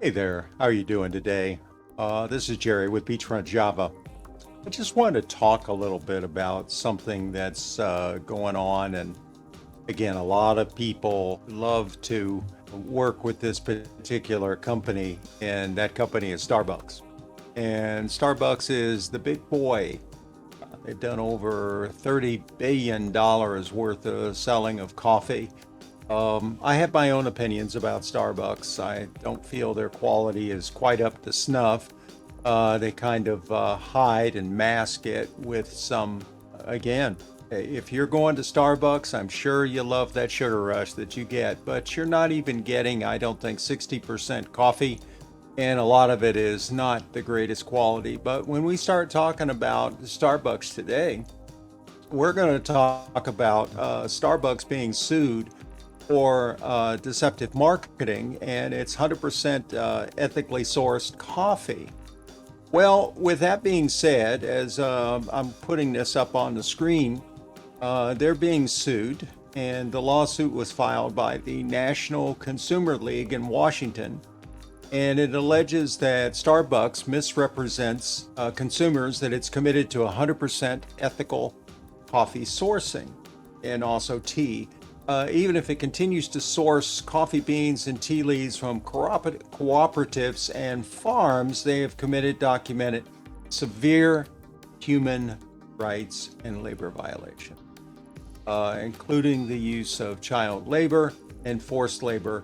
Hey there, how are you doing today? This is Jerry with Beachfront Java. I just wanted to talk a little bit about something that's going on. And again, a lot of people love to work with this particular company, and that company is Starbucks. And Starbucks is the big boy. They've done over $30 billion worth of selling of coffee. I have my own opinions about Starbucks. I don't feel their quality is quite up to snuff. They kind of hide and mask it with some, again, if you're going to Starbucks, I'm sure you love that sugar rush that you get, but you're not even getting, I don't think, 60% coffee, and a lot of it is not the greatest quality. But when we start talking about Starbucks today, we're going to talk about Starbucks being sued for deceptive marketing, and it's 100% ethically sourced coffee. Well, with that being said, as I'm putting this up on the screen, they're being sued, and the lawsuit was filed by the National Consumer League in Washington. And it alleges that Starbucks misrepresents consumers, that it's committed to 100% ethical coffee sourcing and also tea. Even if it continues to source coffee beans and tea leaves from cooperatives and farms, they have committed documented severe human rights and labor violations, including the use of child labor and forced labor,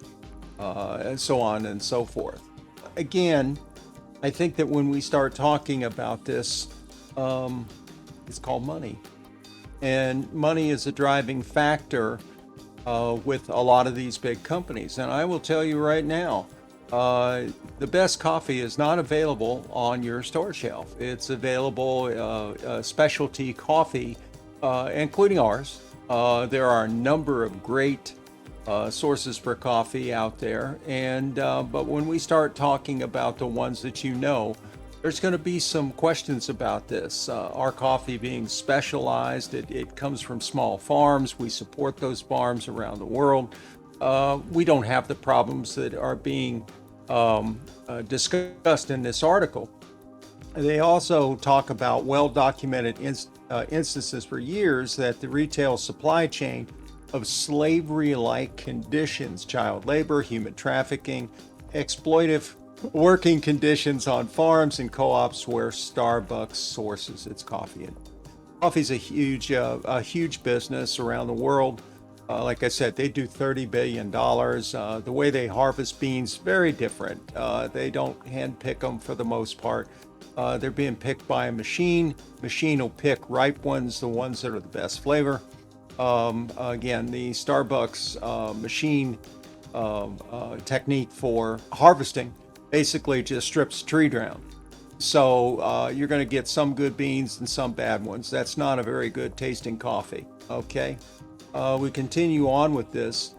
and so on and so forth. Again, I think that when we start talking about this, it's called money. And money is a driving factor with a lot of these big companies. And I will tell you right now, the best coffee is not available on your store shelf. It's available, specialty coffee, including ours. There are a number of great sources for coffee out there. And but when we start talking about the ones that you know, there's going to be some questions about this. Our coffee being specialized, it comes from small farms. We support those farms around the world. We don't have the problems that are being discussed in this article. They also talk about well-documented instances for years that the retail supply chain of slavery-like conditions, child labor, human trafficking, exploitive working conditions on farms and co-ops where Starbucks sources its coffee. And coffee's a huge business around the world. Like I said, they do $30 billion. The way they harvest beans, very different. They don't hand pick them for the most part. They're being picked by a machine. Machine will pick ripe ones, the ones that are the best flavor. Again, the Starbucks machine technique for harvesting basically just strips tree down. So you're going to get some good beans and some bad ones. That's not a very good tasting coffee. Okay. We continue on with this.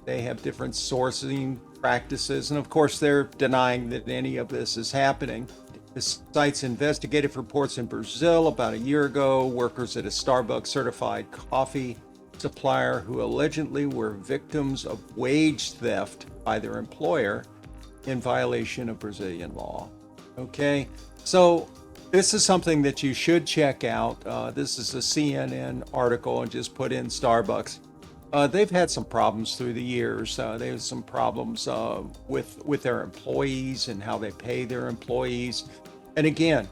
They have different sourcing practices, and of course, they're denying that any of this is happening. The site's investigative reports in Brazil about a year ago, workers at a Starbucks certified coffee supplier who allegedly were victims of wage theft by their employer in violation of Brazilian law. Okay, so this is something that you should check out. This is a CNN article, and just put in Starbucks. They've had some problems through the years. They have some problems with their employees and how they pay their employees. And again,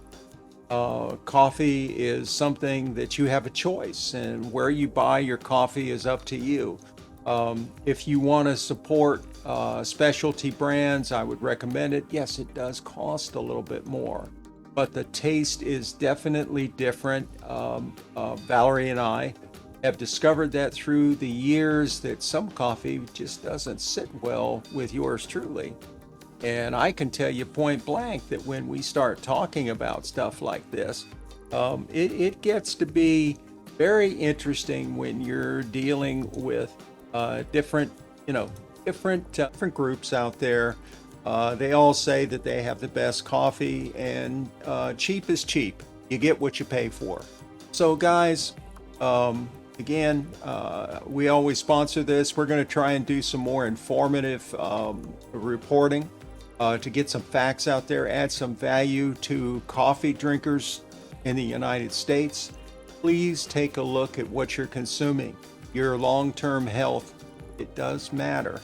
coffee is something that you have a choice, and where you buy your coffee is up to you. If you want to support specialty brands, I would recommend it. Yes, it does cost a little bit more, but the taste is definitely different. Valerie and I have discovered that through the years, that some coffee just doesn't sit well with yours truly. And I can tell you point blank that when we start talking about stuff like this, it gets to be very interesting when you're dealing with different groups out there. They all say that they have the best coffee, and cheap is cheap. You get what you pay for. So guys, Again, we always sponsor this. We're going to try and do some more informative reporting to get some facts out there, add some value to coffee drinkers in the United States. Please take a look at what you're consuming. Your long-term health, it does matter.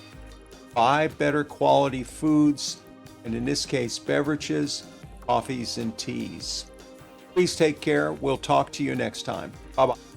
Buy better quality foods, and in this case, beverages, coffees, and teas. Please take care. We'll talk to you next time. Bye-bye.